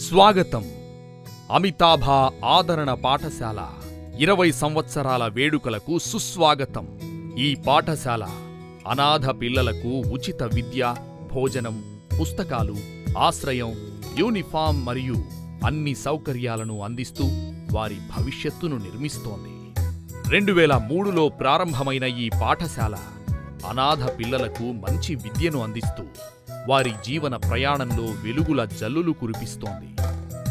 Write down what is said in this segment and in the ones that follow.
స్వాగతం. అమితాభ ఆదరణ పాఠశాల 20 సంవత్సరాల వేడుకలకు సుస్వాగతం. ఈ పాఠశాల అనాథ పిల్లలకు ఉచిత విద్య, భోజనం, పుస్తకాలు, ఆశ్రయం, యూనిఫామ్ మరియు అన్ని సౌకర్యాలను అందిస్తూ వారి భవిష్యత్తును నిర్మిస్తోంది. 2003లో ప్రారంభమైన ఈ పాఠశాల అనాథ పిల్లలకు మంచి విద్యను అందిస్తూ వారి జీవన ప్రయాణంలో వెలుగుల జల్లులు కురిపిస్తోంది.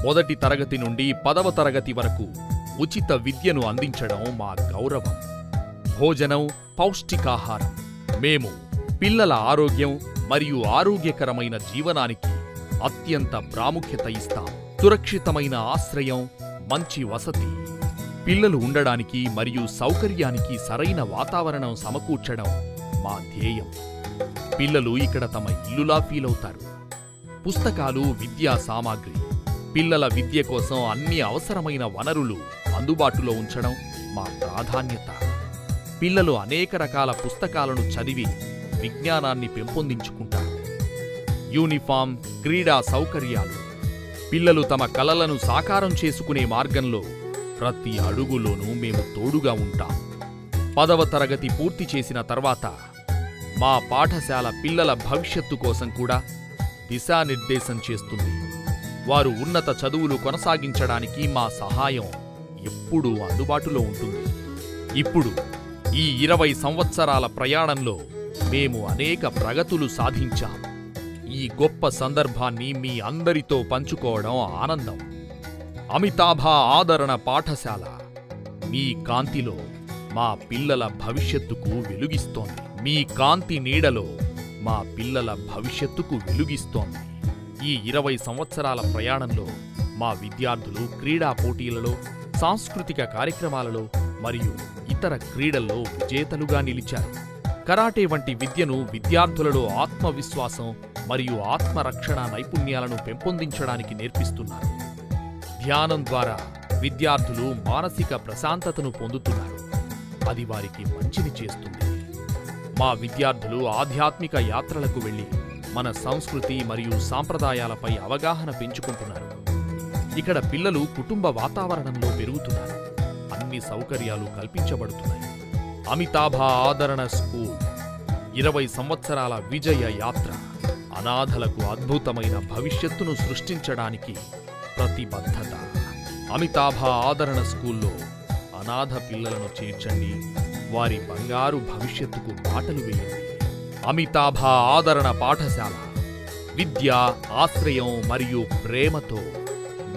మొదటి తరగతి నుండి 10వ తరగతి వరకు ఉచిత విద్యను అందించడం మా గౌరవం. భోజనం, పౌష్టికాహారం. మేము పిల్లల ఆరోగ్యం మరియు ఆరోగ్యకరమైన జీవనానికి అత్యంత ప్రాముఖ్యత ఇస్తాం. సురక్షితమైన ఆశ్రయం, మంచి వసతి, పిల్లలు ఉండడానికి మరియు సౌకర్యానికి సరైన వాతావరణం సమకూర్చడం మా ధ్యేయం. పిల్లలు ఇక్కడ తమ ఇల్లులా ఫీలవుతారు. పుస్తకాలు, విద్యా సామాగ్రి, పిల్లల విద్య కోసం అన్ని అవసరమైన వనరులు అందుబాటులో ఉంచడం మా ప్రాధాన్యత. పిల్లలు అనేక రకాల పుస్తకాలను చదివి విజ్ఞానాన్ని పెంపొందించుకుంటారు. యూనిఫామ్, క్రీడా సౌకర్యాలు. పిల్లలు తమ కలలను సాకారం చేసుకునే మార్గంలో ప్రతి అడుగులోనూ మేము తోడుగా ఉంటాం. 10వ తరగతి పూర్తి చేసిన తర్వాత మా పాఠశాల పిల్లల భవిష్యత్తు కోసం కూడా దిశానిర్దేశం చేస్తుంది. వారు ఉన్నత చదువులు కొనసాగించడానికి మా సహాయం ఎప్పుడూ అందుబాటులో ఉంటుంది. ఇప్పుడు ఈ 20 సంవత్సరాల ప్రయాణంలో మేము అనేక ప్రగతులు సాధించాం. ఈ గొప్ప సందర్భాన్ని మీ అందరితో పంచుకోవడం ఆనందం. అమితాభ ఆదరణ పాఠశాల మీ కాంతిలో మా పిల్లల భవిష్యత్తుకు వెలుగిస్తోంది. మీ కాంతి నీడలో మా పిల్లల భవిష్యత్తుకు వెలుగిస్తోంది. ఈ 20 సంవత్సరాల ప్రయాణంలో మా విద్యార్థులు క్రీడా పోటీలలో, సాంస్కృతిక కార్యక్రమాలలో మరియు ఇతర క్రీడల్లో విజేతలుగా నిలిచారు. కరాటే వంటి విద్యను విద్యార్థులలో ఆత్మవిశ్వాసం మరియు ఆత్మరక్షణ నైపుణ్యాలను పెంపొందించడానికి నేర్పిస్తున్నారు. ధ్యానం ద్వారా విద్యార్థులు మానసిక ప్రశాంతతను పొందుతున్నారు. అది వారికి మంచిని చేస్తుంది. మా విద్యార్థులు ఆధ్యాత్మిక యాత్రలకు వెళ్లి మన సంస్కృతి మరియు సాంప్రదాయాలపై అవగాహన పెంచుకుంటున్నారు. ఇక్కడ పిల్లలు కుటుంబ వాతావరణంలో పెరుగుతున్నారు. అన్ని సౌకర్యాలు కల్పించబడుతున్నాయి. అమితాభ ఆదరణ స్కూల్ 20 సంవత్సరాల విజయ యాత్ర. అనాథలకు అద్భుతమైన భవిష్యత్తును సృష్టించడానికి ప్రతిబద్ధత. అమితాభ ఆదరణ స్కూల్లో అనాథ పిల్లలను చేర్చండి. వారి బంగారు భవిష్యత్తుకు బాటలు వేయండి. అమితాభ ఆదరణ పాఠశాల విద్య, ఆశ్రయం మరియు ప్రేమతో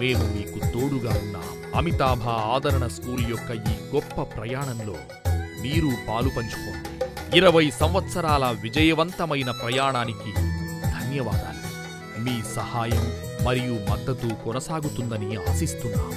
మేము మీకు తోడుగా ఉన్నాం. అమితాభ ఆదరణ స్కూల్ యొక్క ఈ గొప్ప ప్రయాణంలో మీరు పాలు పంచుకోండి. 20 సంవత్సరాల విజయవంతమైన ప్రయాణానికి ధన్యవాదాలు. మీ సహాయం మరియు మద్దతు కొనసాగుతుందని ఆశిస్తున్నాం.